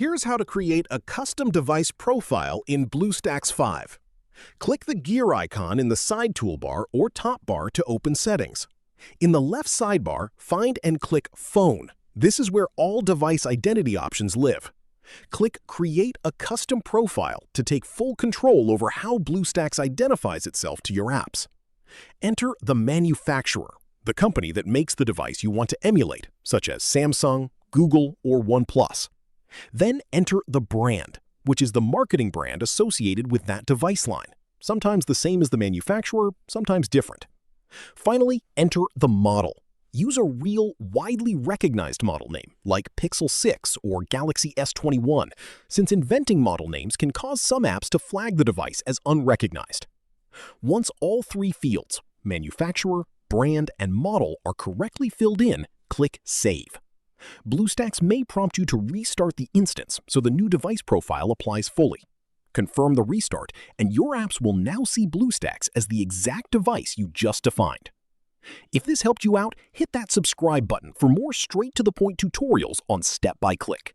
Here's how to create a custom device profile in BlueStacks 5. Click the gear icon in the side toolbar or top bar to open settings. In the left sidebar, find and click Phone. This is where all device identity options live. Click Create a Custom Profile to take full control over how BlueStacks identifies itself to your apps. Enter the manufacturer, the company that makes the device you want to emulate, such as Samsung, Google, or OnePlus. Then enter the brand, which is the marketing brand associated with that device line, sometimes the same as the manufacturer, sometimes different. Finally, enter the model. Use a real, widely recognized model name, like Pixel 6 or Galaxy S21, since inventing model names can cause some apps to flag the device as unrecognized. Once all three fields, manufacturer, brand, and model, are correctly filled in, click Save. BlueStacks may prompt you to restart the instance so the new device profile applies fully. Confirm the restart, and your apps will now see BlueStacks as the exact device you just defined. If this helped you out, hit that subscribe button for more straight-to-the-point tutorials on step-by-click.